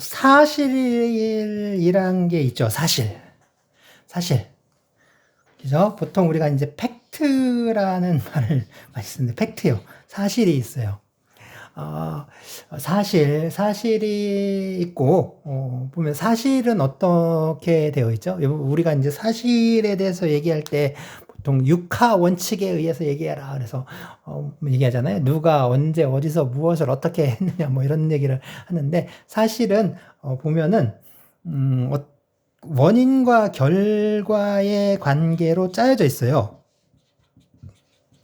사실이란 게 있죠. 사실. 그죠? 보통 우리가 이제 팩트라는 말을 많이 쓰는데, 팩트요. 사실이 있어요. 어, 사실이 있고, 보면 사실은 어떻게 되어 있죠? 우리가 이제 사실에 대해서 얘기할 때 보통 육하 원칙에 의해서 얘기해라. 그래서, 얘기하잖아요. 누가 언제 어디서 무엇을 어떻게 했느냐, 뭐 이런 얘기를 하는데, 사실은, 보면은, 원인과 결과의 관계로 짜여져 있어요.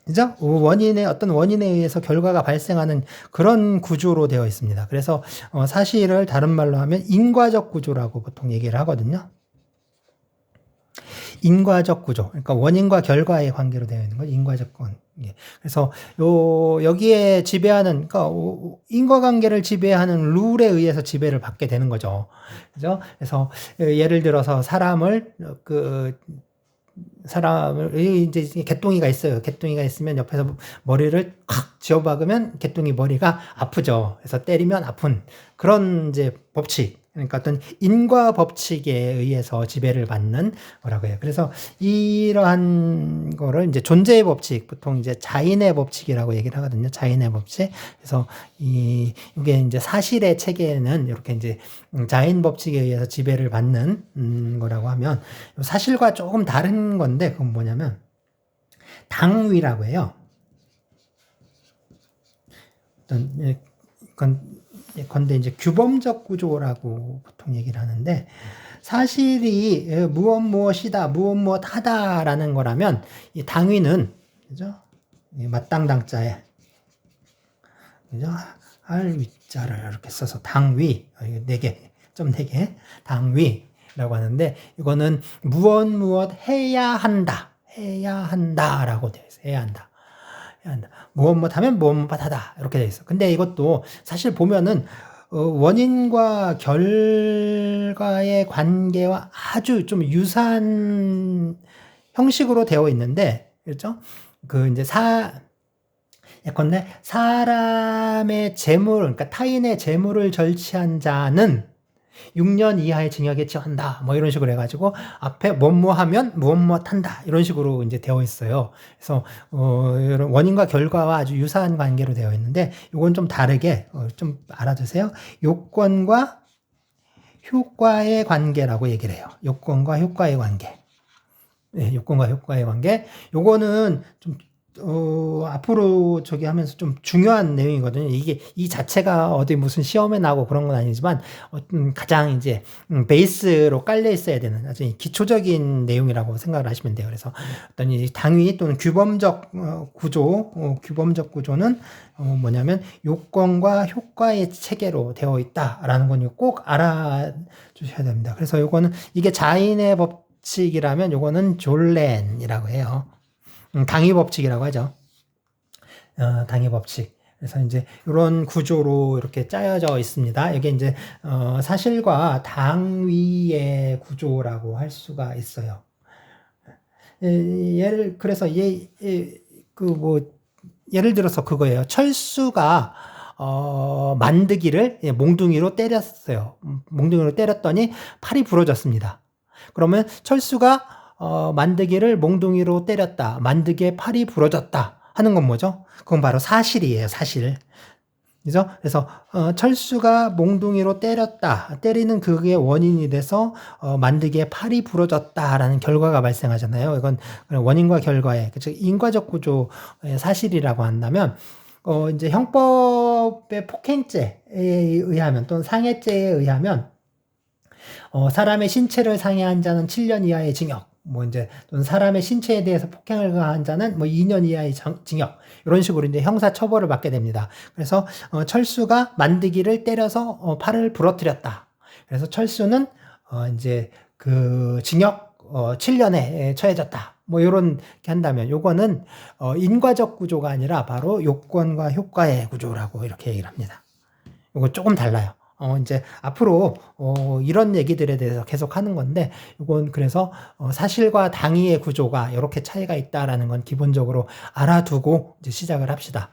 그죠? 어떤 원인에 의해서 결과가 발생하는 그런 구조로 되어 있습니다. 그래서 사실을 다른 말로 하면 인과적 구조라고 보통 얘기를 하거든요. 인과적 구조. 그러니까 원인과 결과의 관계로 되어 있는 거죠. 인과적 관계. 그래서 여기에 지배하는, 그러니까 인과관계를 지배하는 룰에 의해서 지배를 받게 되는 거죠. 그죠? 그래서 예를 들어서 이제 개똥이가 있어요. 개똥이가 있으면 옆에서 머리를 콱 쥐어박으면 개똥이 머리가 아프죠. 그래서 때리면 아픈 그런 이제 법칙. 그러니까 어떤 인과 법칙에 의해서 지배를 받는 거라고 해요. 그래서 이러한 거를 이제 존재의 법칙, 보통 이제 자인의 법칙이라고 얘기를 하거든요. 자인의 법칙. 그래서 이게 이제 사실의 체계는 이렇게 이제 자인 법칙에 의해서 지배를 받는 거라고 하면, 사실과 조금 다른 건데, 그건 뭐냐면 당위라고 해요. 건데 이제 규범적 구조라고 보통 얘기를 하는데, 사실이 무엇이다, 무엇하다라는 거라면, 이 당위는, 그죠? 맞당당자에, 그죠? 할 위자를 이렇게 써서 당위, 4개, 점 4개, 당위라고 하는데, 이거는 무엇 해야 한다라고 되어 있어요. 해야 한다. 무엇 하면 무엇 하다. 이렇게 되어 있어. 근데 이것도 사실 보면은, 원인과 결과의 관계와 아주 좀 유사한 형식으로 되어 있는데, 그렇죠? 이제 예컨대 사람의 재물, 그러니까 타인의 재물을 절취한 자는 6년 이하의 징역에 처한다. 뭐 이런 식으로 해가지고 앞에 뭐하면 무엇한다. 이런 식으로 이제 되어 있어요. 그래서 이런 원인과 결과와 아주 유사한 관계로 되어 있는데, 이건 좀 다르게 좀 알아두세요. 요건과 효과의 관계라고 얘기를 해요. 요건과 효과의 관계. 네, 요건과 효과의 관계. 요거는 좀 앞으로 저기 하면서 좀 중요한 내용이거든요. 이게 이 자체가 어디 무슨 시험에 나오고 그런 건 아니지만 가장 이제 베이스로 깔려 있어야 되는 아주 기초적인 내용이라고 생각을 하시면 돼요. 그래서 어떤 이 당위 또는 규범적 규범적 구조는 뭐냐면 요건과 효과의 체계로 되어 있다라는 건 꼭 알아주셔야 됩니다. 그래서 요거는 이게 자인의 법칙이라면 요거는 졸렌이라고 해요. 당위 법칙이라고 하죠. 당위 법칙. 그래서 이제 이런 구조로 이렇게 짜여져 있습니다. 이게 이제 사실과 당위의 구조라고 할 수가 있어요. 그래서 예를 들어서 그거예요. 철수가 만드기를 몽둥이로 때렸어요. 몽둥이로 때렸더니 팔이 부러졌습니다. 그러면 철수가 만드기를 몽둥이로 때렸다. 만드기에 팔이 부러졌다. 하는 건 뭐죠? 그건 바로 사실이에요. 사실. 그죠? 그래서 철수가 몽둥이로 때리는 그게 원인이 돼서 만드기에 팔이 부러졌다라는 결과가 발생하잖아요. 이건 원인과 결과의, 그쵸? 인과적 구조의 사실이라고 한다면, 이제 형법의 폭행죄에 의하면 또는 상해죄에 의하면 사람의 신체를 상해한 자는 7년 이하의 징역, 이제 또는 사람의 신체에 대해서 폭행을 가한 자는 2년 이하의 징역, 이런 식으로 이제 형사 처벌을 받게 됩니다. 그래서 철수가 만드기를 때려서 팔을 부러뜨렸다. 그래서 철수는 이제 그 징역 7년에 처해졌다. 이렇게 한다면 요거는 인과적 구조가 아니라 바로 요건과 효과의 구조라고 이렇게 얘기를 합니다. 요거 조금 달라요. 이제 앞으로 이런 얘기들에 대해서 계속 하는 건데, 이건 그래서 사실과 당위의 구조가 이렇게 차이가 있다라는 건 기본적으로 알아두고 이제 시작을 합시다.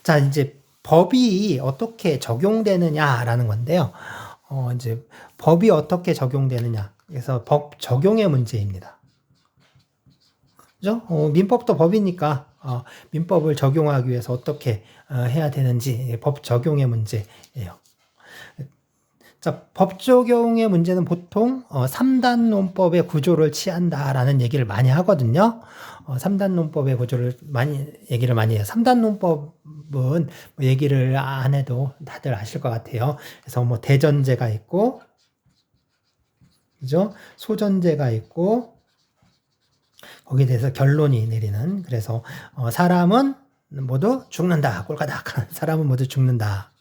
자, 이제 법이 어떻게 적용되느냐라는 건데요. 이제 법이 어떻게 적용되느냐. 그래서 법 적용의 문제입니다. 그죠? 민법도 법이니까 민법을 적용하기 위해서 어떻게 해야 되는지 법 적용의 문제예요. 자, 법 적용의 문제는 보통 3단 논법의 구조를 취한다라는 얘기를 많이 하거든요. 3단 논법의 구조를 얘기를 많이 해요. 3단 논법은 뭐 얘기를 안 해도 다들 아실 것 같아요. 그래서 뭐 대전제가 있고, 그죠? 소전제가 있고, 거기에 대해서 결론이 내리는. 그래서 사람은 모두 죽는다. 꼴까닥. 사람은 모두 죽는다.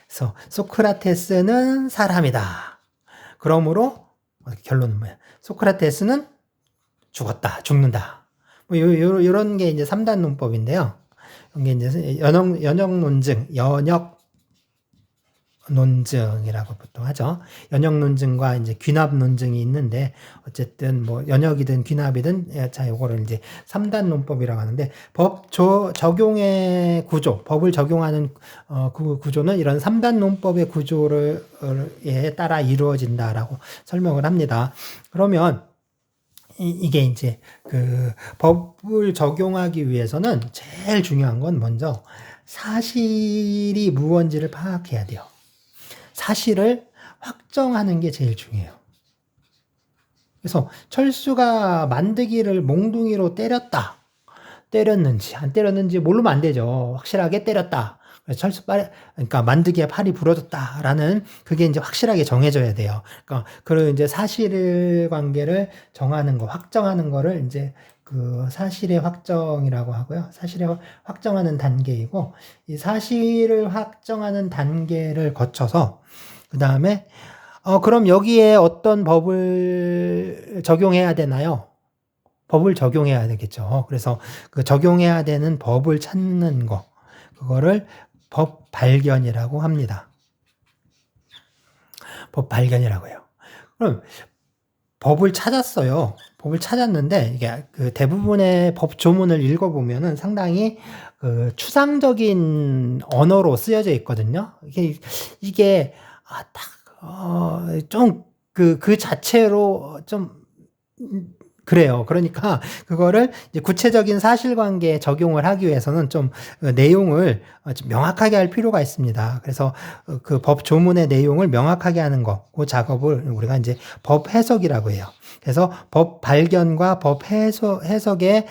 그래서 소크라테스는 사람이다. 그러므로 결론은 뭐야? 소크라테스는 죽었다. 죽는다. 뭐 요런 게 이제 3단 논법인데요. 이게 이제 연역 논증이라고 보통 하죠. 연역 논증과 이제 귀납 논증이 있는데, 어쨌든 뭐 연역이든 귀납이든, 자, 요거를 이제 3단 논법이라고 하는데, 적용의 구조, 법을 적용하는 그 구조는 이런 3단 논법의 구조에 따라 이루어진다라고 설명을 합니다. 그러면 이게 이제 그 법을 적용하기 위해서는 제일 중요한 건 먼저 사실이 무언지를 파악해야 돼요. 사실을 확정하는 게 제일 중요해요. 그래서 철수가 만드기를 몽둥이로 때렸는지 안 때렸는지 모르면 안 되죠. 확실하게 때렸다. 그래서 그러니까 만드기에 팔이 부러졌다라는 그게 이제 확실하게 정해져야 돼요. 그러니까 그 이제 사실 관계를 정하는 거, 확정하는 거를 이제 그 사실의 확정이라고 하고요. 사실의 확정하는 단계이고, 이 사실을 확정하는 단계를 거쳐서 그 다음에 그럼 여기에 어떤 법을 적용해야 되나요? 법을 적용해야 되겠죠. 그래서 그 적용해야 되는 법을 찾는 거, 그거를 법 발견이라고 합니다. 법 발견이라고 해요. 그럼 법을 찾았어요. 법을 찾았는데 이게 그 대부분의 법 조문을 읽어보면은 상당히 그 추상적인 언어로 쓰여져 있거든요. 이게 좀 그 자체로 좀 그래요. 그러니까 그거를 이제 구체적인 사실관계에 적용을 하기 위해서는 좀 내용을 좀 명확하게 할 필요가 있습니다. 그래서 그 법 조문의 내용을 명확하게 하는 거, 그 작업을 우리가 이제 법 해석이라고 해요. 그래서 법 발견과 법 해석의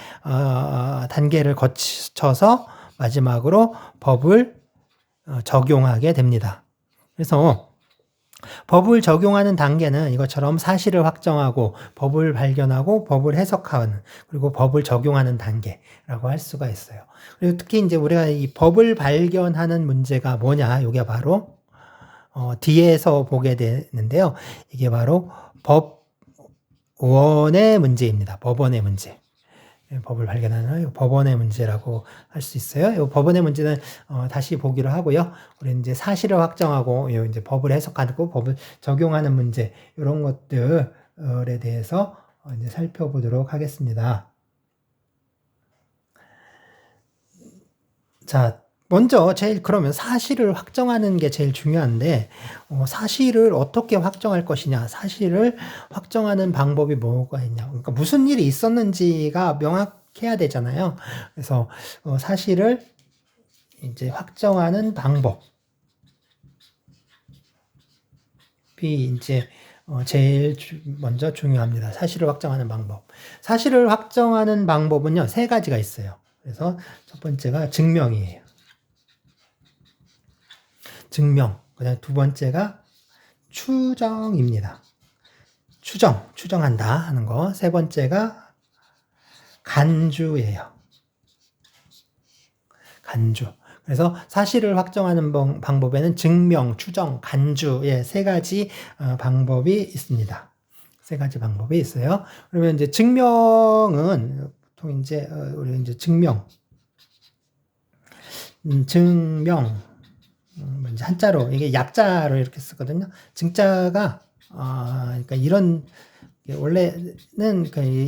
단계를 거쳐서 마지막으로 법을 적용하게 됩니다. 그래서 법을 적용하는 단계는 이것처럼 사실을 확정하고 법을 발견하고 법을 해석하는, 그리고 법을 적용하는 단계라고 할 수가 있어요. 그리고 특히 이제 우리가 이 법을 발견하는 문제가 뭐냐, 이게 바로 뒤에서 보게 되는데요. 이게 바로 법원의 문제입니다. 법원의 문제. 법을 발견하는 법원의 문제라고 할 수 있어요. 이 법원의 문제는 다시 보기로 하고요. 우리 이제 사실을 확정하고 이제 법을 해석하고 법을 적용하는 문제, 이런 것들에 대해서 이제 살펴보도록 하겠습니다. 자, 먼저 그러면 사실을 확정하는 게 제일 중요한데, 사실을 어떻게 확정할 것이냐, 사실을 확정하는 방법이 뭐가 있냐, 그러니까 무슨 일이 있었는지가 명확해야 되잖아요. 그래서 사실을 이제 확정하는 방법이 이제 제일 먼저 중요합니다. 사실을 확정하는 방법. 사실을 확정하는 방법은요, 3가지가 있어요. 그래서 첫 번째가 증명이에요. 증명. 그다음 2번째가 추정입니다. 추정한다 하는 거. 3번째가 간주예요. 간주. 그래서 사실을 확정하는 방법에는 증명, 추정, 간주의 3가지 방법이 있습니다. 3가지 방법이 있어요. 그러면 이제 증명은 보통 이제 우리 이제 증명 이제 한자로, 이게 약자로 이렇게 쓰거든요. 증자가 그러니까 이런, 원래는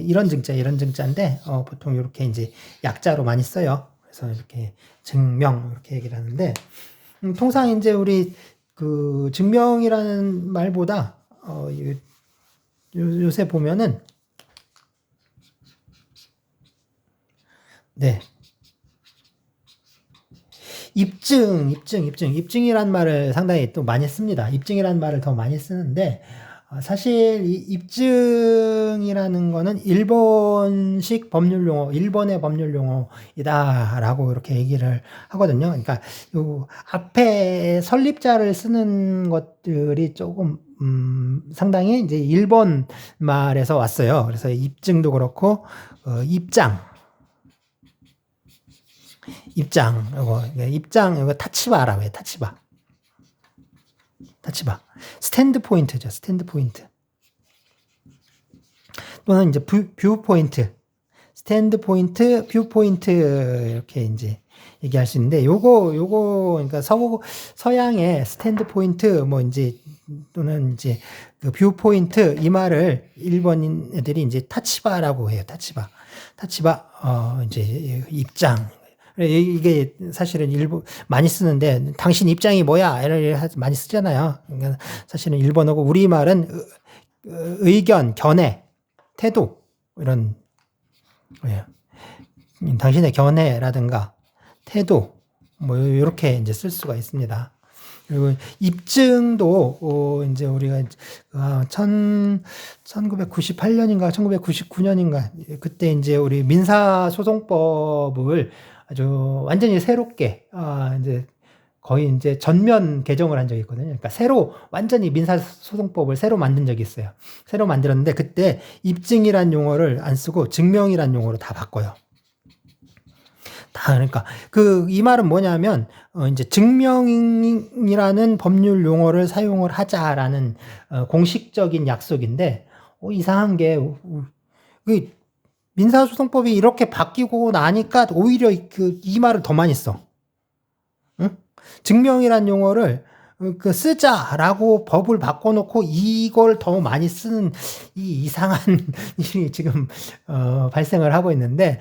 이런 증자인데 보통 이렇게 이제 약자로 많이 써요. 그래서 이렇게 증명 이렇게 얘기를 하는데 통상 이제 우리 그 증명이라는 말보다 요새 보면은 네. 입증이란 말을 상당히 또 많이 씁니다. 입증이라는 말을 더 많이 쓰는데, 사실 이 입증이라는 거는 일본식 법률 용어, 일본의 법률 용어이다라고 이렇게 얘기를 하거든요. 그러니까 요 앞에 설립자를 쓰는 것들이 조금 상당히 이제 일본 말에서 왔어요. 그래서 입증도 그렇고 이거 타치바라고 해요. 타치바. 스탠드 포인트죠. 스탠드 포인트. 또는 이제 뷰 포인트. 스탠드 포인트, 뷰 포인트 이렇게 이제 얘기할 수 있는데 요거 그러니까 서양의 스탠드 포인트 뭐 이제 또는 이제 그 뷰 포인트 이 말을 일본인 애들이 이제 타치바라고 해요. 타치바 이제 입장. 이게 사실은 많이 쓰는데 당신 입장이 뭐야 이런 많이 쓰잖아요. 그러니까 사실은 일본어고 우리말은 의견, 견해, 태도 이런 거예요. 당신의 견해라든가 태도 뭐 이렇게 이제 쓸 수가 있습니다. 그리고 입증도 이제 우리가 1998년인가 1999년인가 그때 이제 우리 민사소송법을 아주 완전히 새롭게 이제 거의 이제 전면 개정을 한 적이 있거든요. 그러니까 완전히 민사소송법을 새로 만든 적이 있어요. 새로 만들었는데 그때 입증이란 용어를 안 쓰고 증명이란 용어로 다 바꿔요. 그러니까 이 말은 뭐냐면 이제 증명이라는 법률 용어를 사용을 하자라는 공식적인 약속인데 이상한 게 민사소송법이 이렇게 바뀌고 나니까 오히려 이 말을 더 많이 써. 응? 증명이란 용어를 쓰자라고 법을 바꿔놓고 이걸 더 많이 쓰는 이 이상한 일이 지금 발생을 하고 있는데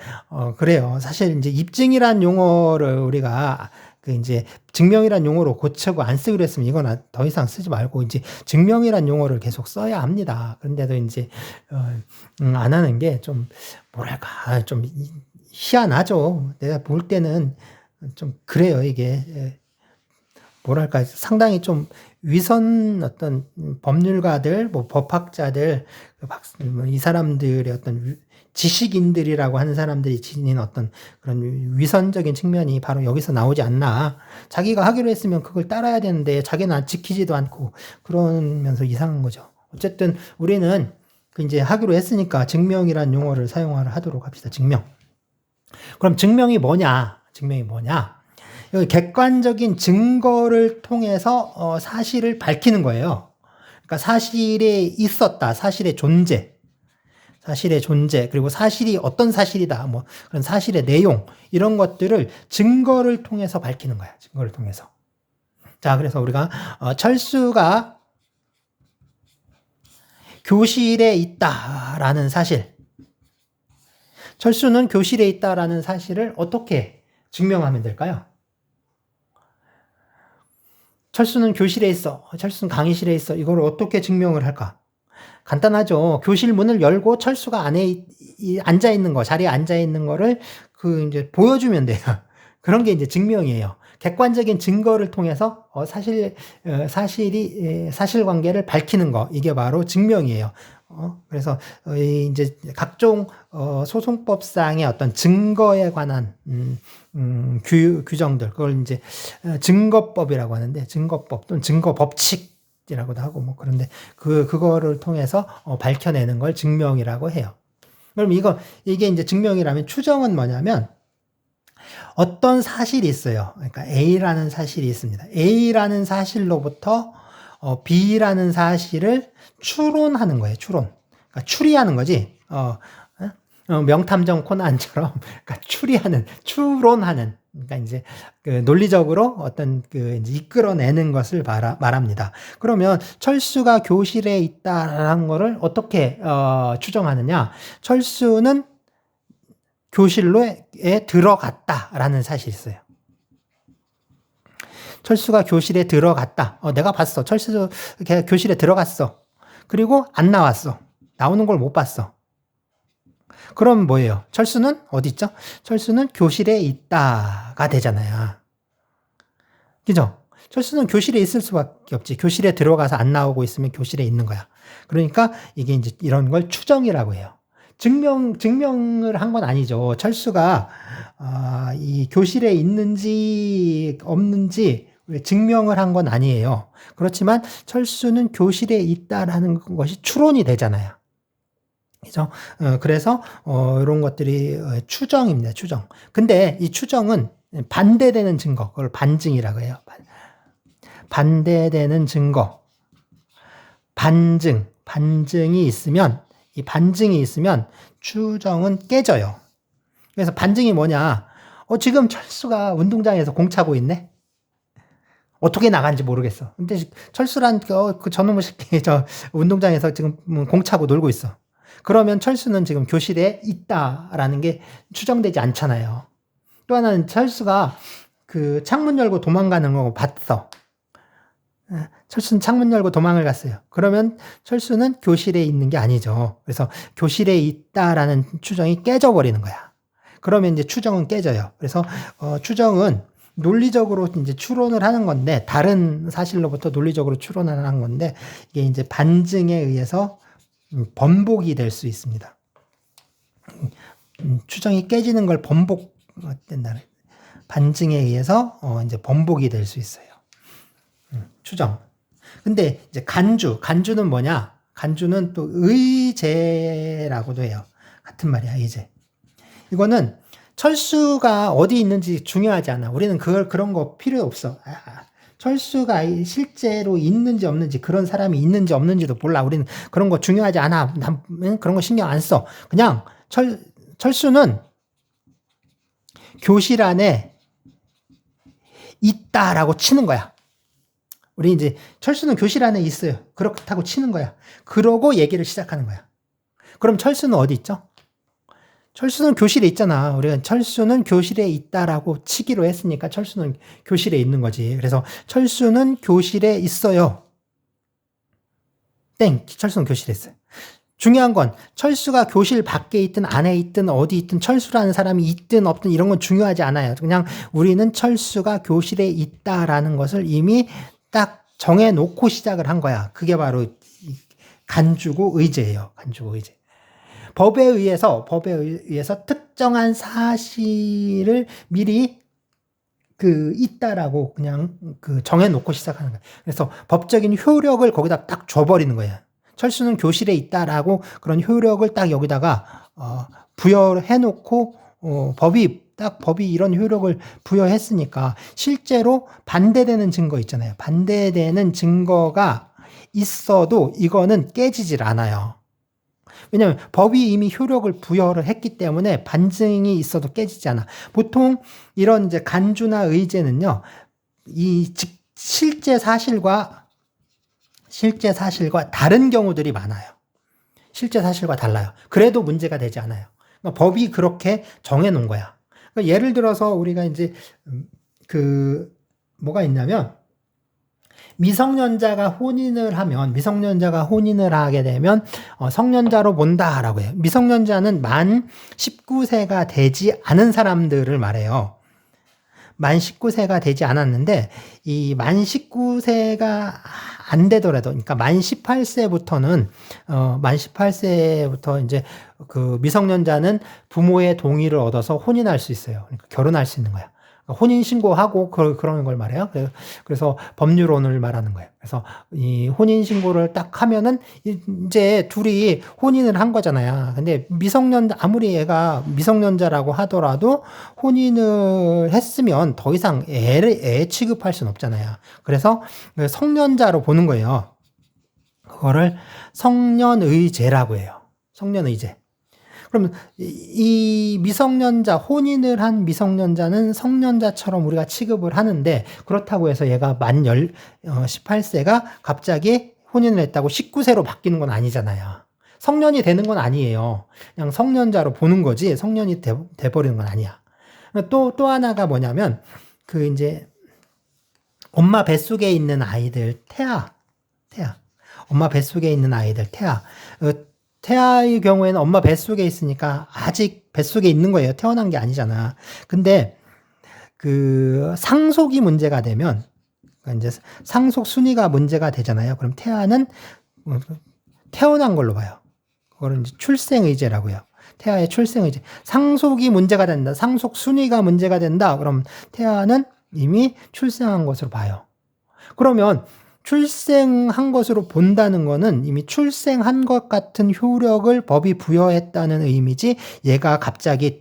그래요. 사실 이제 입증이란 용어를 우리가 이제 증명이란 용어로 고치고 안 쓰기로 했으면 이건 더 이상 쓰지 말고 이제 증명이란 용어를 계속 써야 합니다. 그런데도 이제 안 하는 게 좀 뭐랄까 좀 희한하죠. 내가 볼 때는 좀 그래요. 이게 뭐랄까 상당히 좀 위선 어떤 법률가들, 뭐 법학자들, 이 사람들의 어떤 지식인들이라고 하는 사람들이 지닌 어떤 그런 위선적인 측면이 바로 여기서 나오지 않나. 자기가 하기로 했으면 그걸 따라야 되는데 자기는 지키지도 않고 그러면서 이상한 거죠. 어쨌든 우리는 이제 하기로 했으니까 증명이란 용어를 사용하도록 합시다. 증명. 그럼 증명이 뭐냐? 여기 객관적인 증거를 통해서 사실을 밝히는 거예요. 그러니까 사실이 있었다. 사실의 존재, 그리고 사실이 어떤 사실이다. 뭐 그런 사실의 내용 이런 것들을 증거를 통해서 밝히는 거야. 증거를 통해서. 자, 그래서 우리가 철수가 교실에 있다라는 사실. 철수는 교실에 있다라는 사실을 어떻게 증명하면 될까요? 철수는 교실에 있어. 철수는 강의실에 있어. 이걸 어떻게 증명을 할까? 간단하죠. 교실 문을 열고 철수가 안에 앉아 있는 거, 자리에 앉아 있는 거를 이제 보여주면 돼요. 그런 게 이제 증명이에요. 객관적인 증거를 통해서 사실관계를 밝히는 거, 이게 바로 증명이에요. 그래서 이제 각종 소송법상의 어떤 증거에 관한 규정들, 그걸 이제 증거법이라고 하는데, 증거법 또는 증거법칙이라고도 하고 뭐 그런데 그거를 통해서 밝혀내는 걸 증명이라고 해요. 그럼 이게 이제 증명이라면 추정은 뭐냐면 어떤 사실이 있어요. 그러니까 A라는 사실이 있습니다. A라는 사실로부터 B라는 사실을 추론하는 거예요. 그러니까 추리하는 거지. 명탐정 코난처럼 그러니까 추론하는. 그러니까 이제 논리적으로 어떤 이제 이끌어내는 것을 말합니다. 그러면 철수가 교실에 있다라는 거를 어떻게 추정하느냐? 철수는 교실로에 들어갔다라는 사실이 있어요. 철수가 교실에 들어갔다. 내가 봤어. 철수가 교실에 들어갔어. 그리고 안 나왔어. 나오는 걸 못 봤어. 그럼 뭐예요? 철수는 어디 있죠? 철수는 교실에 있다가 되잖아요. 그죠? 철수는 교실에 있을 수밖에 없지. 교실에 들어가서 안 나오고 있으면 교실에 있는 거야. 그러니까 이게 이제 이런 걸 추정이라고 해요. 증명을 한 건 아니죠. 철수가 이 교실에 있는지 없는지 증명을 한 건 아니에요. 그렇지만 철수는 교실에 있다라는 것이 추론이 되잖아요. 그죠? 그래서 이런 것들이 추정입니다. 추정. 근데 이 추정은 반대되는 증거, 그걸 반증이라고 해요. 반대되는 증거, 반증이 있으면, 이 반증이 있으면 추정은 깨져요. 그래서 반증이 뭐냐? 지금 철수가 운동장에서 공 차고 있네? 어떻게 나간지 모르겠어. 근데 철수란 그 저놈의 새끼 저 운동장에서 지금 공 차고 놀고 있어. 그러면 철수는 지금 교실에 있다라는 게 추정되지 않잖아요. 또 하나는 철수가 그 창문 열고 도망가는 거 봤어. 철수는 창문 열고 도망을 갔어요. 그러면 철수는 교실에 있는 게 아니죠. 그래서 교실에 있다라는 추정이 깨져버리는 거야. 그러면 이제 추정은 깨져요. 그래서 추정은 논리적으로 이제 추론을 하는 건데, 다른 사실로부터 논리적으로 추론을 하는 건데, 이게 이제 반증에 의해서 번복이 될 수 있습니다. 추정이 깨지는 걸 번복된다. 반증에 의해서 이제 번복이 될 수 있어요. 추정. 근데 이제 간주는 뭐냐? 간주는 또 의제라고도 해요. 같은 말이야, 의제. 이거는 철수가 어디 있는지 중요하지 않아. 우리는 그런 거 필요 없어. 철수가 실제로 있는지 없는지, 그런 사람이 있는지 없는지도 몰라. 우리는 그런 거 중요하지 않아. 난 그런 거 신경 안 써. 그냥 철수는 교실 안에 있다라고 치는 거야. 우리 이제 철수는 교실 안에 있어요. 그렇다고 치는 거야. 그러고 얘기를 시작하는 거야. 그럼 철수는 어디 있죠? 철수는 교실에 있잖아. 우리가 철수는 교실에 있다라고 치기로 했으니까 철수는 교실에 있는 거지. 그래서 철수는 교실에 있어요. 철수는 교실에 있어요. 중요한 건 철수가 교실 밖에 있든 안에 있든 어디 있든 철수라는 사람이 있든 없든 이런 건 중요하지 않아요. 그냥 우리는 철수가 교실에 있다라는 것을 이미 딱 정해놓고 시작을 한 거야. 그게 바로 간주고 의제예요. 간주고 의제. 법에 의해서 특정한 사실을 미리 있다라고 그냥 정해놓고 시작하는 거예요. 그래서 법적인 효력을 거기다 딱 줘버리는 거예요. 철수는 교실에 있다라고 그런 효력을 딱 여기다가 부여해놓고 법이 이런 효력을 부여했으니까 실제로 반대되는 증거 있잖아요. 반대되는 증거가 있어도 이거는 깨지질 않아요. 왜냐하면 법이 이미 효력을 부여를 했기 때문에 반증이 있어도 깨지지 않아. 보통 이런 이제 간주나 의제는요, 실제 사실과 다른 경우들이 많아요. 실제 사실과 달라요. 그래도 문제가 되지 않아요. 그러니까 법이 그렇게 정해놓은 거야. 그러니까 예를 들어서 우리가 이제 뭐가 있냐면, 미성년자가 혼인을 하게 되면 성년자로 본다라고 해요. 미성년자는 만 19세가 되지 않은 사람들을 말해요. 만 19세가 되지 않았는데 이 만 19세가 안 되더라도, 그러니까 만 18세부터는 이제 미성년자는 부모의 동의를 얻어서 혼인할 수 있어요. 그러니까 결혼할 수 있는 거야. 혼인 신고하고 그러는 걸 말해요. 그래서 법률혼을 말하는 거예요. 그래서 이 혼인 신고를 딱 하면은 이제 둘이 혼인을 한 거잖아요. 근데 아무리 얘가 미성년자라고 하더라도 혼인을 했으면 더 이상 애 취급할 수는 없잖아요. 그래서 성년자로 보는 거예요. 그거를 성년의제라고 해요. 성년의제. 그럼 이 혼인을 한 미성년자는 성년자처럼 우리가 취급을 하는데, 그렇다고 해서 얘가 만 18세가 갑자기 혼인을 했다고 19세로 바뀌는 건 아니잖아요. 성년이 되는 건 아니에요. 그냥 성년자로 보는 거지 성년이 돼버리는 건 아니야. 또 하나가 뭐냐면 그 이제 엄마 뱃속에 있는 아이들 태아. 엄마 뱃속에 있는 아이들 태아. 태아의 경우에는 엄마 뱃속에 있으니까 아직 뱃속에 있는 거예요. 태어난 게 아니잖아. 근데 그 상속이 문제가 되면 그러니까 이제 상속 순위가 문제가 되잖아요. 그럼 태아는 태어난 걸로 봐요. 그걸 이제 출생의제라고요. 태아의 출생의제. 상속이 문제가 된다. 상속 순위가 문제가 된다. 그럼 태아는 이미 출생한 것으로 봐요. 그러면 출생한 것으로 본다는 거는 이미 출생한 것 같은 효력을 법이 부여했다는 의미지, 얘가 갑자기,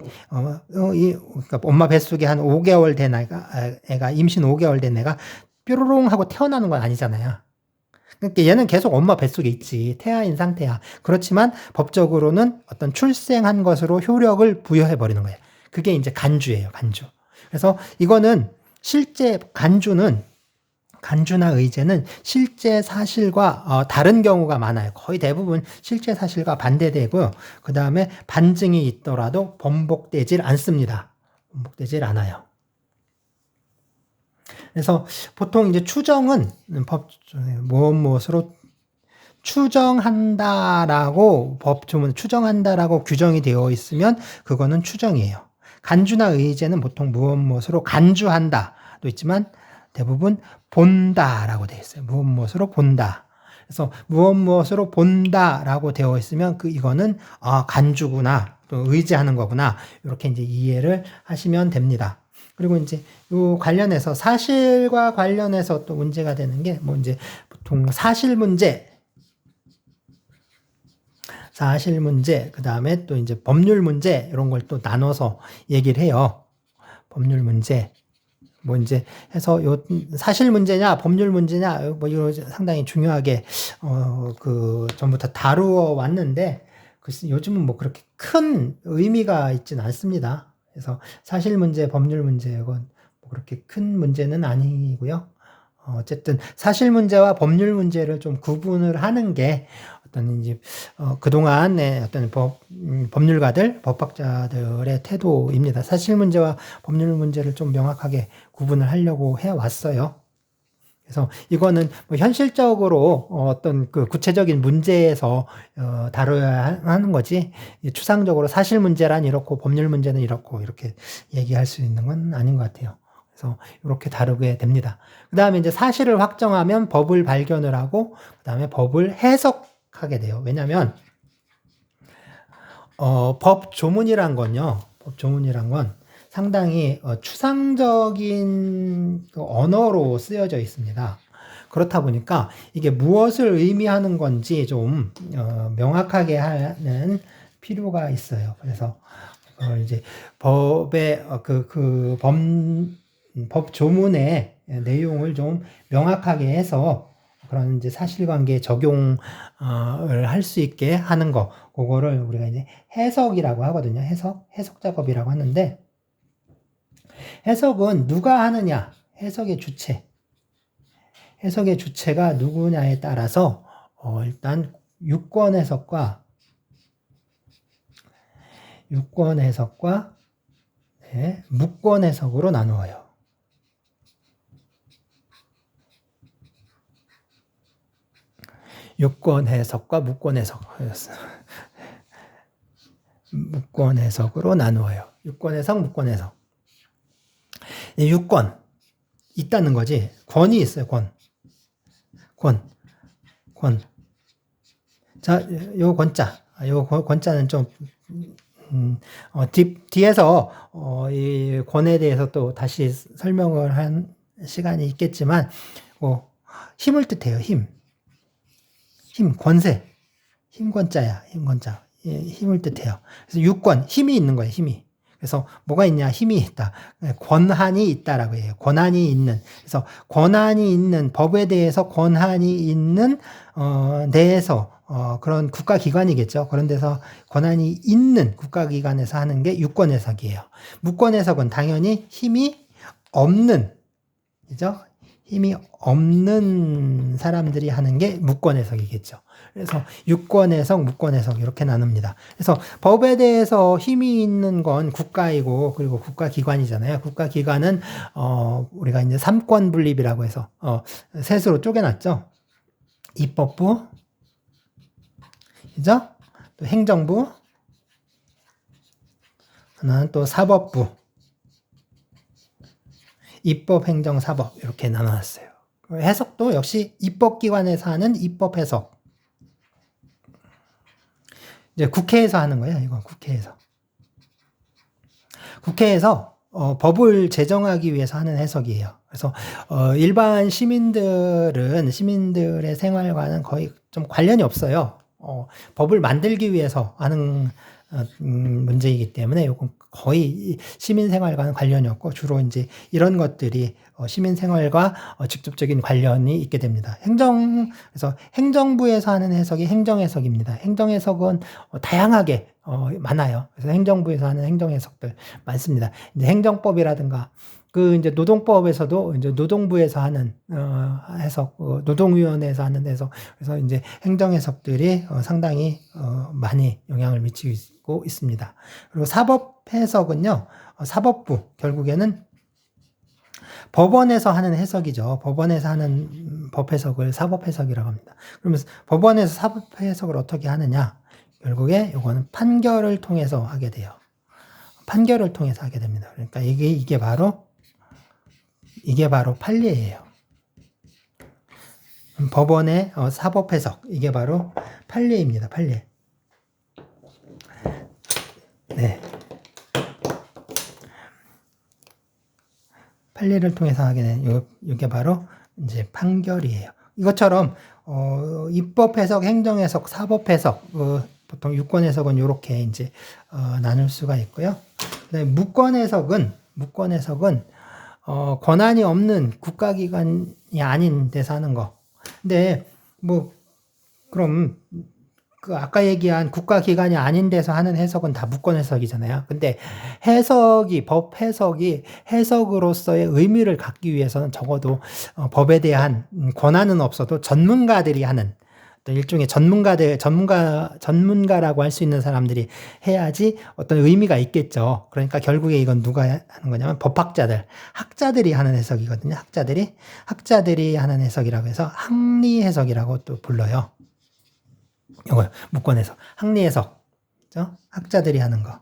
그러니까 엄마 뱃속에 한 5개월 된 애가, 임신 5개월 된 애가 뾰로롱 하고 태어나는 건 아니잖아요. 그러니까 얘는 계속 엄마 뱃속에 있지. 태아인 상태야. 그렇지만 법적으로는 어떤 출생한 것으로 효력을 부여해버리는 거예요. 그게 이제 간주예요, 간주. 그래서 이거는 실제 간주나 의제는 실제 사실과 다른 경우가 많아요. 거의 대부분 실제 사실과 반대되고요. 그 다음에 반증이 있더라도 번복되질 않습니다. 번복되질 않아요. 그래서 보통 이제 추정은 무엇으로 추정한다라고 법조문 추정한다라고 규정이 되어 있으면 그거는 추정이에요. 간주나 의제는 보통 무엇으로 간주한다도 있지만 대부분 본다라고 되어 있어요. 무엇으로 본다. 그래서 무엇으로 본다라고 되어 있으면 이거는 간주구나, 또 의지하는 거구나, 이렇게 이제 이해를 하시면 됩니다. 그리고 이제 요 관련해서 사실과 관련해서 또 문제가 되는 게 뭐 이제 보통 사실 문제, 그 다음에 또 이제 법률 문제, 이런 걸 또 나눠서 얘기를 해요. 법률 문제. 뭐 이제 해서 요 사실 문제냐 법률 문제냐 뭐 이거 상당히 중요하게 전부터 다루어 왔는데 요즘은 뭐 그렇게 큰 의미가 있진 않습니다. 그래서 사실 문제, 법률 문제 이건 뭐 그렇게 큰 문제는 아니고요. 어쨌든 사실 문제와 법률 문제를 좀 구분을 하는 게 어떤 이제 그동안의 어떤 법률가들, 법학자들의 태도입니다. 사실 문제와 법률 문제를 좀 명확하게 구분을 하려고 해 왔어요. 그래서 이거는 뭐 현실적으로 어떤 그 구체적인 문제에서 다뤄야 하는 거지, 추상적으로 사실 문제란 이렇고 법률 문제는 이렇고 이렇게 얘기할 수 있는 건 아닌 것 같아요. 그래서 이렇게 다루게 됩니다. 그 다음에 이제 사실을 확정하면 법을 발견을 하고 그 다음에 법을 해석하게 돼요. 왜냐하면 법 조문이란 건요. 법 조문이란 건 상당히 추상적인 언어로 쓰여져 있습니다. 그렇다 보니까 이게 무엇을 의미하는 건지 좀 명확하게 하는 필요가 있어요. 그래서 이제 법의 법 조문의 내용을 좀 명확하게 해서 그런 이제 사실관계 적용을 할 수 있게 하는 거, 그거를 우리가 이제 해석이라고 하거든요. 해석 작업이라고 하는데, 해석은 누가 하느냐, 해석의 주체가 누구냐에 따라서 일단 유권 해석과 무권 해석으로 나누어요. 유권 해석과 무권 해석으로 나누어요. 유권 해석, 무권 해석. 유권 있다는 거지. 권이 있어요. 권. 자, 요 권자는 좀 뒤에서 이 권에 대해서 또 다시 설명을 한 시간이 있겠지만 힘을 뜻해요. 힘, 권세, 힘권자야. 힘을 뜻해요. 그래서 유권, 힘이 있는 거예요. 힘이. 그래서 뭐가 있냐? 힘이 있다. 권한이 있다라고 해요. 권한이 있는. 그래서 권한이 있는, 법에 대해서 권한이 있는 내에서 그런 국가기관이겠죠. 그런 데서 권한이 있는 국가기관에서 하는 게 유권 해석이에요. 무권 해석은 당연히 힘이 없는, 그죠? 힘이 없는 사람들이 하는 게 무권 해석이겠죠. 그래서 유권 해석, 무권 해석 이렇게 나눕니다. 그래서 법에 대해서 힘이 있는 건 국가이고 그리고 국가기관이잖아요. 국가기관은 우리가 이제 삼권 분립이라고 해서 셋으로 쪼개놨죠. 입법부, 그죠? 또 행정부, 하나는 또 사법부, 입법, 행정, 사법 이렇게 나눠놨어요. 해석도 역시 입법기관에서 하는 입법 해석. 이제 국회에서 하는 거예요. 이건 국회에서. 국회에서 법을 제정하기 위해서 하는 해석이에요. 그래서 일반 시민들의 생활과는 거의 좀 관련이 없어요. 법을 만들기 위해서 하는 문제이기 때문에 이건 거의 시민 생활과는 관련이 없고 주로 이제 이런 것들이 시민 생활과 직접적인 관련이 있게 됩니다. 그래서 행정부에서 하는 해석이 행정 해석입니다. 행정 해석은 다양하게 많아요. 그래서 행정부에서 하는 행정 해석들 많습니다. 이제 행정법이라든가 그 이제 노동법에서도 이제 노동부에서 하는 해석, 노동위원회에서 하는 해석, 그래서 이제 행정 해석들이 상당히 많이 영향을 미치고 있습니다. 그리고 사법 해석은요, 사법부 결국에는 법원에서 하는 해석이죠. 법원에서 하는 법 해석을 사법 해석이라고 합니다. 그러면 법원에서 사법 해석을 어떻게 하느냐? 결국에 이거는 판결을 통해서 하게 돼요. 판결을 통해서 하게 됩니다. 그러니까 이게 바로 판례예요. 법원의 사법 해석, 이게 바로 판례입니다. 판례. 네. 판례를 통해서 하게 된 이게 바로 이제 판결이에요. 이것처럼 입법 해석, 행정 해석, 사법 해석, 보통 유권 해석은 이렇게 이제 나눌 수가 있고요. 그다음에 무권 해석은 권한이 없는 국가기관이 아닌 데서 하는 거. 근데 그럼 그 아까 얘기한 국가기관이 아닌 데서 하는 해석은 다 무권 해석이잖아요. 근데 법 해석이 해석으로서의 의미를 갖기 위해서는 적어도 법에 대한 권한은 없어도 전문가들이 하는 어떤 일종의 전문가라고 할 수 있는 사람들이 해야지 어떤 의미가 있겠죠. 그러니까 결국에 이건 누가 하는 거냐면 학자들이 하는 해석이거든요. 학자들이 하는 해석이라고 해서 학리 해석이라고 또 불러요. 이거요. 무권 해석. 학리 해석. 그렇죠? 학자들이 하는 거.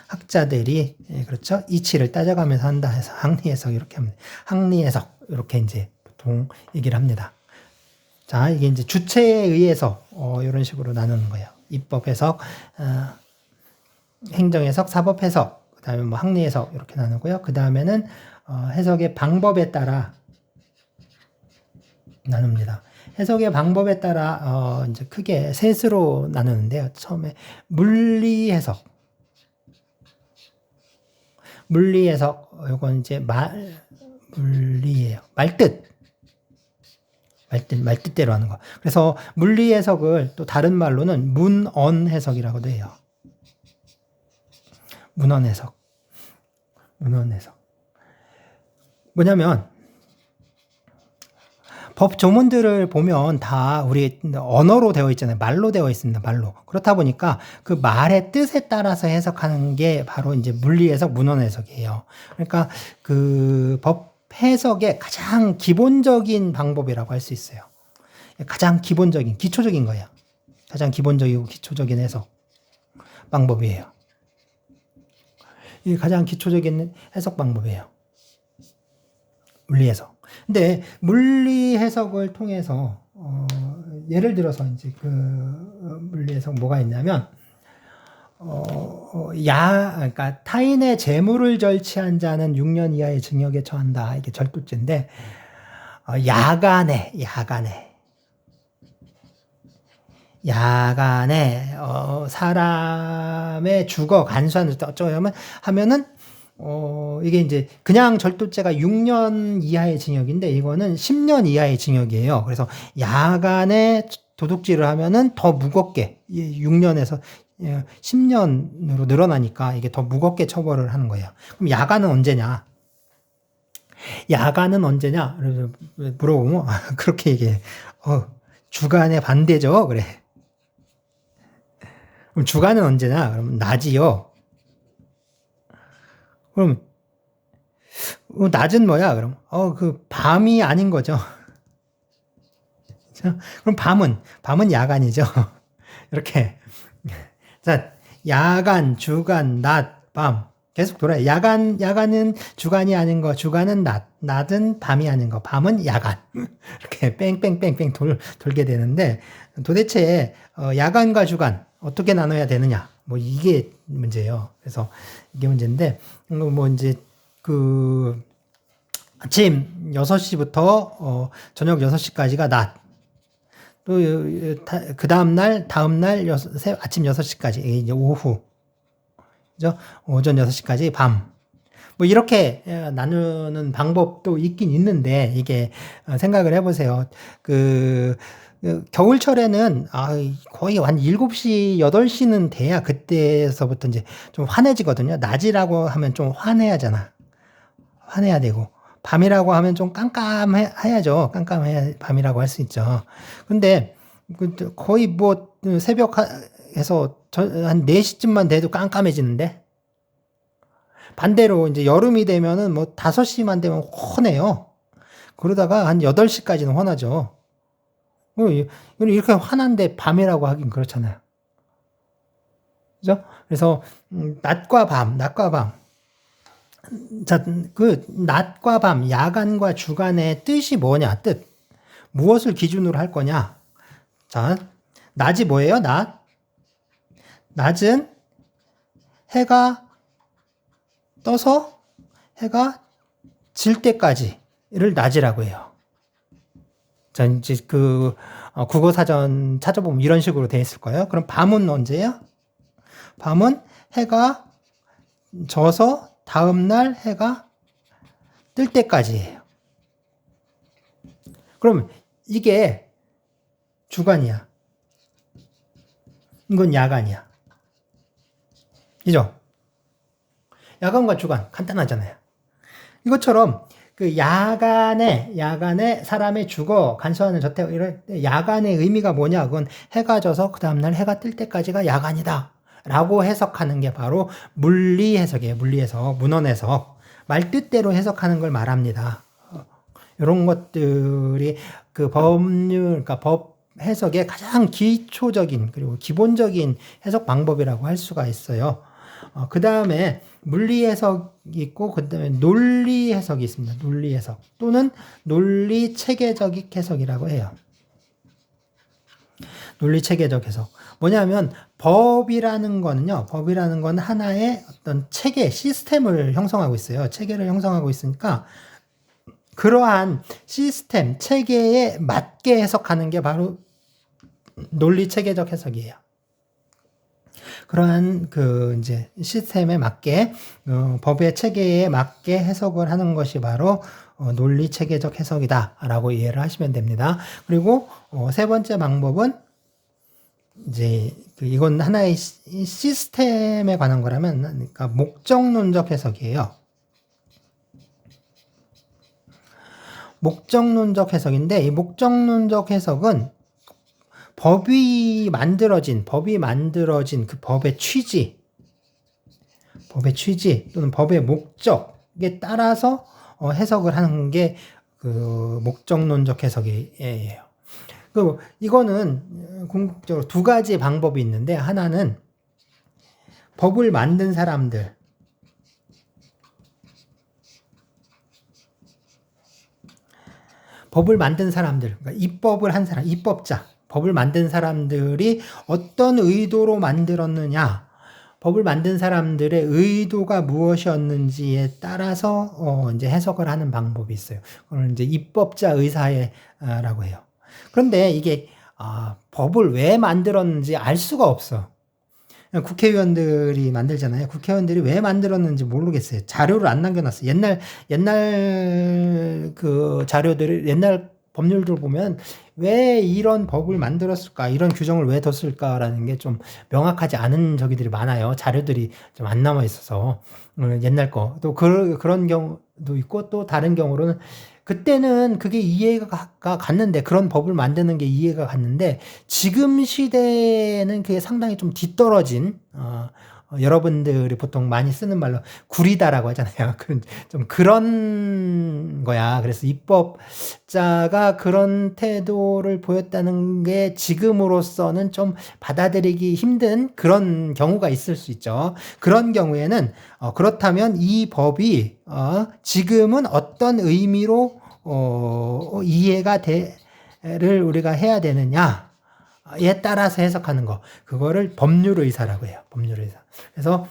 학자들이, 그렇죠? 이치를 따져가면서 한다 해서 학리 해석 이렇게 합니다. 학리 해석. 이렇게 이제 보통 얘기를 합니다. 자, 이게 이제 주체에 의해서, 이런 식으로 나누는 거예요. 입법 해석, 행정 해석, 사법 해석, 그 다음에 학리 해석 이렇게 나누고요. 그 다음에는, 해석의 방법에 따라 나눕니다. 해석의 방법에 따라 이제 크게 셋으로 나누는데요. 처음에 물리 해석, 이건 이제 물리예요. 말뜻대로 하는 거. 그래서 물리 해석을 또 다른 말로는 문언 해석이라고도 해요. 문언 해석. 뭐냐면 법 조문들을 보면 다 우리 언어로 되어 있잖아요. 말로 되어 있습니다. 말로. 그렇다 보니까 그 말의 뜻에 따라서 해석하는 게 바로 이제 물리 해석, 문헌 해석이에요. 그러니까 그 법 해석의 가장 기본적인 방법이라고 할 수 있어요. 가장 기본적인, 기초적인 거예요. 가장 기본적이고 기초적인 해석 방법이에요. 이게 가장 기초적인 해석 방법이에요. 물리 해석. 근데 물리 해석을 통해서 예를 들어서 이제 그 물리 해석 뭐가 있냐면 그러니까 타인의 재물을 절취한 자는 6년 이하의 징역에 처한다. 이게 절도죄인데 야간에 사람의 주거 간수하는 어쩌면 하면은 이게 이제 그냥 절도죄가 6년 이하의 징역인데 이거는 10년 이하의 징역이에요. 그래서 야간에 도둑질을 하면은 더 무겁게 6년에서 10년으로 늘어나니까 이게 더 무겁게 처벌을 하는 거예요. 그럼 야간은 언제냐? 야간은 언제냐? 그래서 물어보면 그렇게 얘기해. 주간의 반대죠. 그래. 그럼 주간은 언제냐? 그러면 낮이요. 그럼 낮은 뭐야? 그럼 그 밤이 아닌 거죠. 그럼 밤은 야간이죠. 이렇게. 자, 야간, 주간, 낮, 밤. 계속 돌아요. 야간은 주간이 아닌 거, 주간은 낮은 밤이 아닌 거, 밤은 야간. 이렇게 뺑뺑뺑뺑 돌게 되는데, 도대체, 야간과 주간, 어떻게 나눠야 되느냐. 뭐, 이게 문제예요. 그래서, 이게 문제인데, 뭐, 이제, 아침 6시부터, 저녁 6시까지가 낮. 또, 다음 날, 아침 6시까지, 이제 오후. 그죠? 오전 6시까지 밤. 뭐, 이렇게 나누는 방법도 있긴 있는데, 이게, 생각을 해보세요. 겨울철에는, 거의 한 7시, 8시는 돼야 그때서부터 이제 좀 환해지거든요. 낮이라고 하면 좀 환해야잖아. 환해야 되고. 밤이라고 하면 좀 깜깜해야죠. 깜깜해야 밤이라고 할 수 있죠. 근데 거의 뭐 새벽에서 한 4시쯤만 돼도 깜깜해지는데 반대로 이제 여름이 되면은 뭐 5시만 되면 환해요. 그러다가 한 8시까지는 환하죠. 이렇게 환한데 밤이라고 하긴 그렇잖아요. 그죠? 그래서 낮과 밤. 자, 낮과 밤, 야간과 주간의 뜻이 뭐냐, 뜻. 무엇을 기준으로 할 거냐. 자, 낮이 뭐예요, 낮? 낮은 해가 떠서 해가 질 때까지를 낮이라고 해요. 자, 이제 국어사전 찾아보면 이런 식으로 되어 있을 거예요. 그럼 밤은 언제예요? 밤은 해가 져서 다음날 해가 뜰 때까지예요. 그럼 이게 주간이야. 이건 야간이야. 그죠? 야간과 주간 간단하잖아요. 이것처럼 야간에 사람의 주거, 간소하는 저택 이럴 때 야간의 의미가 뭐냐? 그건 해가 져서 그 다음날 해가 뜰 때까지가 야간이다. 라고 해석하는 게 바로 물리 해석이에요. 물리 해석, 문헌 해석. 말 뜻대로 해석하는 걸 말합니다. 이런 것들이 그러니까 법 해석의 가장 기초적인 그리고 기본적인 해석 방법이라고 할 수가 있어요. 그 다음에 물리 해석이 있고 그 다음에 논리 해석이 있습니다. 논리 해석 또는 논리 체계적 해석이라고 해요. 논리 체계적 해석. 뭐냐면 법이라는 건 하나의 어떤 체계, 시스템을 형성하고 있어요. 체계를 형성하고 있으니까 그러한 시스템, 체계에 맞게 해석하는 게 바로 논리 체계적 해석이에요. 그러한 이제 시스템에 맞게, 법의 체계에 맞게 해석을 하는 것이 바로 논리 체계적 해석이다라고 이해를 하시면 됩니다. 그리고 세 번째 방법은 이제 이건 하나의 시스템에 관한 거라면 그러니까 목적론적 해석이에요. 목적론적 해석인데 이 목적론적 해석은 법이 만들어진 그 법의 취지 또는 법의 목적에 따라서 해석을 하는 게 그 목적론적 해석이에요. 이거는 궁극적으로 두 가지 방법이 있는데 하나는 법을 만든 사람들 그러니까 입법을 한 사람, 입법자, 법을 만든 사람들이 어떤 의도로 만들었느냐, 법을 만든 사람들의 의도가 무엇이었는지에 따라서 이제 해석을 하는 방법이 있어요. 그걸 이제 입법자 의사회라고 해요. 그런데 이게 법을 왜 만들었는지 알 수가 없어. 국회의원들이 만들잖아요. 국회의원들이 왜 만들었는지 모르겠어요. 자료를 안 남겨놨어요. 옛날 그 자료들을 옛날 법률들 보면 왜 이런 법을 만들었을까, 이런 규정을 왜 뒀을까라는 게 좀 명확하지 않은 저기들이 많아요. 자료들이 좀 안 남아 있어서. 옛날 거. 또 그런 경우도 있고, 또 다른 경우로는 그때는 그게 이해가 갔는데, 그런 법을 만드는 게 이해가 갔는데, 지금 시대에는 그게 상당히 좀 뒤떨어진, 여러분들이 보통 많이 쓰는 말로 구리다라고 하잖아요. 좀 그런 거야. 그래서 입법자가 그런 태도를 보였다는 게 지금으로서는 좀 받아들이기 힘든 그런 경우가 있을 수 있죠. 그런 경우에는 그렇다면 이 법이 지금은 어떤 의미로 이해가 를 우리가 해야 되느냐, 에 따라서 해석하는 거, 그거를 법률의사라고 해요. 법률의사. 그래서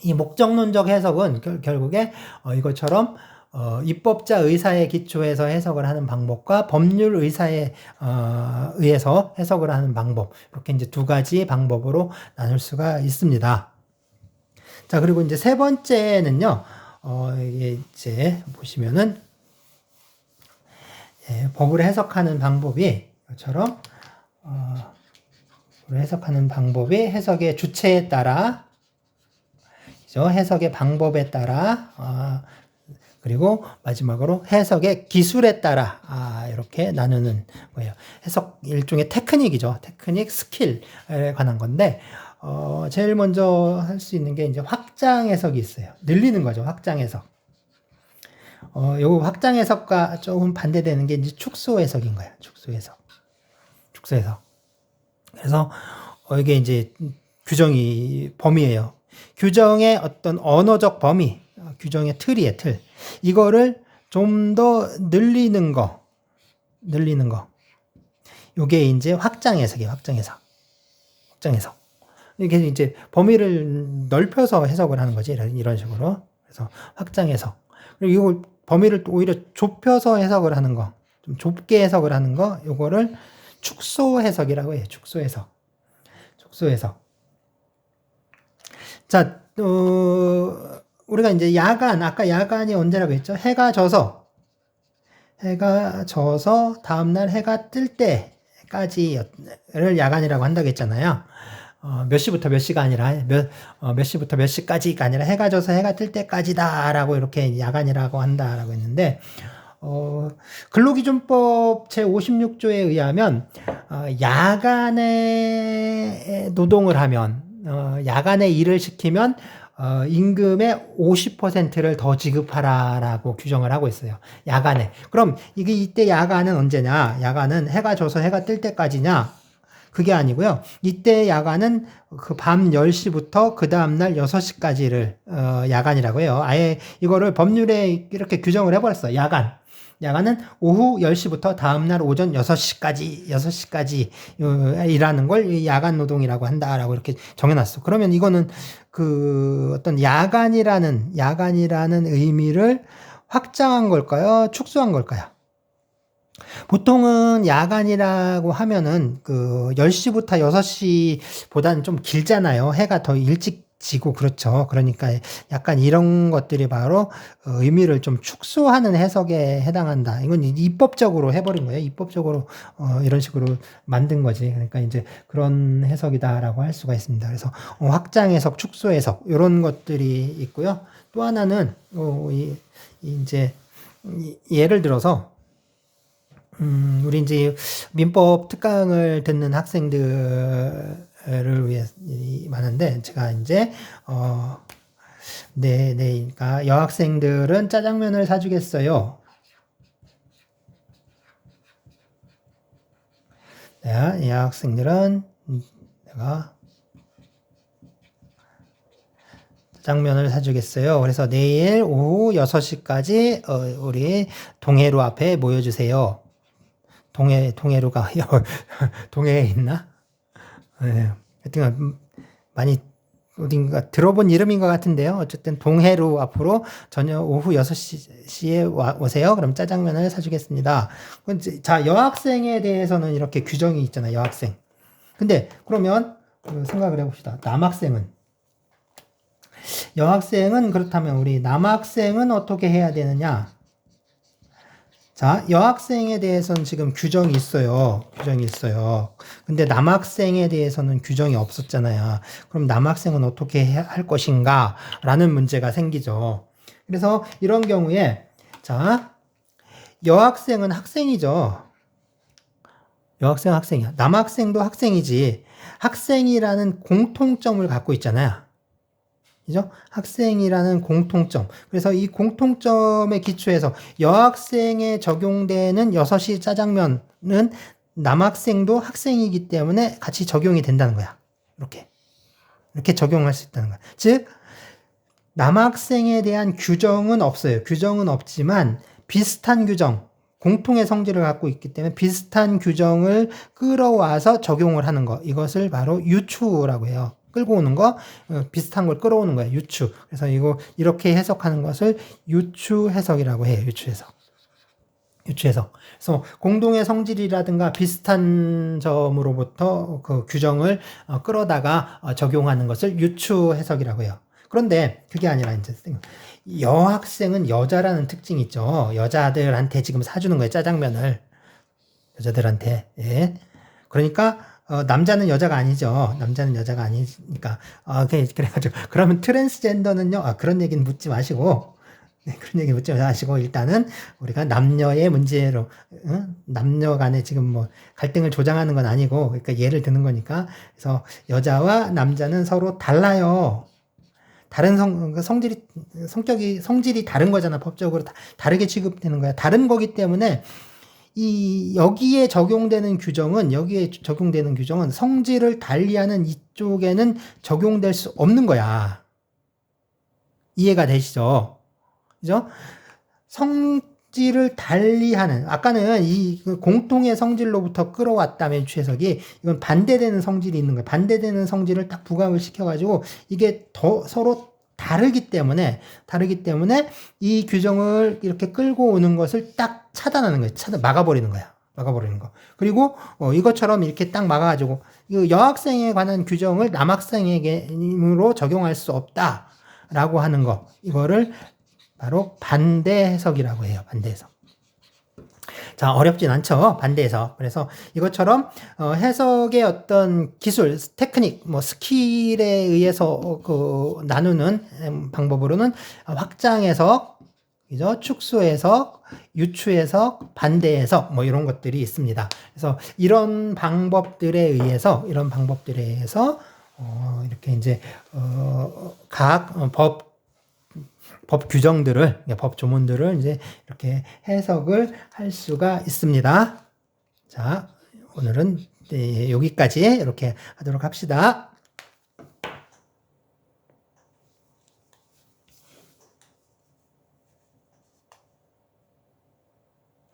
이 목적론적 해석은 결국에 이것처럼 입법자 의사에 기초해서 해석을 하는 방법과 법률 의사에 의해서 해석을 하는 방법, 이렇게 이제 두 가지 방법으로 나눌 수가 있습니다. 자, 그리고 이제 세 번째는요, 이게 이제 보시면은 법을 해석하는 방법이 이처럼 해석하는 방법이 해석의 주체에 따라, 그죠? 해석의 방법에 따라, 그리고 마지막으로 해석의 기술에 따라 이렇게 나누는 거예요. 해석 일종의 테크닉이죠. 테크닉, 스킬에 관한 건데 제일 먼저 할 수 있는 게 이제 확장 해석이 있어요. 늘리는 거죠. 확장 해석. 요 확장 해석과 조금 반대되는 게 이제 축소 해석인 거예요. 축소 해석. 축소 해석. 그래서 이게 이제 규정이 범위예요. 규정의 어떤 언어적 범위, 규정의 틀이에요, 틀. 이거를 좀 더 늘리는 거. 요게 이제 확장 해석이에요, 확장 해석. 확장 해석. 이게 이제 범위를 넓혀서 해석을 하는 거지, 이런 식으로. 그래서 확장 해석. 그리고 이걸 범위를 오히려 좁혀서 해석을 하는 거, 좀 좁게 해석을 하는 거, 요거를 축소 해석이라고 해요. 축소 해석. 축소 해석. 자, 우리가 이제 아까 야간이 언제라고 했죠? 해가 져서 다음날 해가 뜰 때까지를 야간이라고 한다고 했잖아요. 몇 시부터 몇 시가 아니라, 몇 시부터 몇 시까지가 아니라 해가 져서 해가 뜰 때까지다라고 이렇게 야간이라고 한다라고 했는데, 근로기준법 제56조에 의하면, 야간에 노동을 하면, 야간에 일을 시키면, 임금의 50%를 더 지급하라라고 규정을 하고 있어요. 야간에. 그럼 이때 야간은 언제냐? 야간은 해가 져서 해가 뜰 때까지냐? 그게 아니고요. 이때 야간은 그 밤 10시부터 그 다음날 6시까지를 야간이라고 해요. 아예 이거를 법률에 이렇게 규정을 해버렸어요. 야간은 오후 10시부터 다음날 오전 6시까지 일하는 걸 야간 노동이라고 한다라고 이렇게 정해놨어. 그러면 이거는 그 어떤 야간이라는 의미를 확장한 걸까요? 축소한 걸까요? 보통은 야간이라고 하면은 그 10시부터 6시보다는 좀 길잖아요. 해가 더 일찍 지고 그렇죠. 그러니까 약간 이런 것들이 바로 의미를 좀 축소하는 해석에 해당한다. 이건 입법적으로 해버린 거예요. 입법적으로 이런 식으로 만든 거지. 그러니까 이제 그런 해석이다라고 할 수가 있습니다. 그래서 확장 해석, 축소 해석 이런 것들이 있고요. 또 하나는 이제 예를 들어서 우리 이제 민법 특강을 듣는 학생들을 위해 많은데, 제가 이제, 그러니까 여학생들은 짜장면을 사주겠어요. 네, 여학생들은 내가 짜장면을 사주겠어요. 그래서 내일 오후 6시까지 우리 동해로 앞에 모여주세요. 동해로가 동해에 있나? 네. 하여튼 많이 어딘가 들어본 이름인 것 같은데요. 어쨌든 동해로 앞으로 저녁 오후 6시에 오세요. 그럼 짜장면을 사주겠습니다. 자, 여학생에 대해서는 이렇게 규정이 있잖아요. 여학생. 근데 그러면 생각을 해봅시다. 여학생은 그렇다면 우리 남학생은 어떻게 해야 되느냐? 자, 여학생에 대해서는 지금 규정이 있어요. 규정이 있어요. 근데 남학생에 대해서는 규정이 없었잖아요. 그럼 남학생은 어떻게 할 것인가? 라는 문제가 생기죠. 그래서 이런 경우에, 자, 여학생은 학생이죠. 여학생 학생이야. 남학생도 학생이지. 학생이라는 공통점을 갖고 있잖아요. 그죠? 학생이라는 공통점. 그래서 이 공통점에 기초해서 여학생에 적용되는 6시 짜장면은 남학생도 학생이기 때문에 같이 적용이 된다는 거야. 이렇게 적용할 수 있다는 거야. 즉, 남학생에 대한 규정은 없어요. 규정은 없지만 비슷한 규정, 공통의 성질을 갖고 있기 때문에 비슷한 규정을 끌어와서 적용을 하는 거. 이것을 바로 유추라고 해요. 끌고 오는 거, 비슷한 걸 끌어오는 거야. 유추. 그래서 이렇게 해석하는 것을 유추 해석이라고 해요. 유추 해석. 유추 해석. 그래서 공동의 성질이라든가 비슷한 점으로부터 그 규정을 끌어다가 적용하는 것을 유추 해석이라고 해요. 그런데 그게 아니라 이제 여학생은 여자라는 특징이 있죠. 여자들한테 지금 사주는 거예요. 짜장면을. 여자들한테. 예. 그러니까 남자는 여자가 아니죠. 남자는 여자가 아니니까. 그래가지고 그러면 트랜스젠더는요. 그런 얘기는 묻지 마시고, 네, 그런 얘기 묻지 마시고 일단은 우리가 남녀의 문제로 남녀 간에 지금 뭐 갈등을 조장하는 건 아니고, 그러니까 예를 드는 거니까. 그래서 여자와 남자는 서로 달라요. 다른 성질이 다른 거잖아. 법적으로 다르게 취급되는 거야. 다른 거기 때문에 여기에 적용되는 규정은 성질을 달리하는 이쪽에는 적용될 수 없는 거야. 이해가 되시죠? 그죠? 성질을 달리하는, 아까는 이 공통의 성질로부터 끌어왔다면 추해석이, 이건 반대되는 성질이 있는 거야. 반대되는 성질을 딱 부각을 시켜가지고, 이게 서로 다르기 때문에 이 규정을 이렇게 끌고 오는 것을 딱 차단하는 거야. 막아버리는 거야. 막아버리는 거. 그리고 이것처럼 이렇게 딱 막아가지고, 여학생에 관한 규정을 남학생에게로 적용할 수 없다라고 하는 거. 이거를 바로 반대 해석이라고 해요. 반대 해석. 자, 어렵진 않죠. 반대 해석. 그래서 이것처럼 해석의 어떤 기술, 테크닉, 뭐 스킬에 의해서 나누는 방법으로는 확장 해석, 그죠? 축소 해석, 유추 해석, 반대 해석, 뭐 이런 것들이 있습니다. 그래서 이런 방법들에 의해서 이렇게 이제 각 법 규정들을, 법 조문들을 이제 이렇게 해석을 할 수가 있습니다. 자, 오늘은 여기까지 이렇게 하도록 합시다.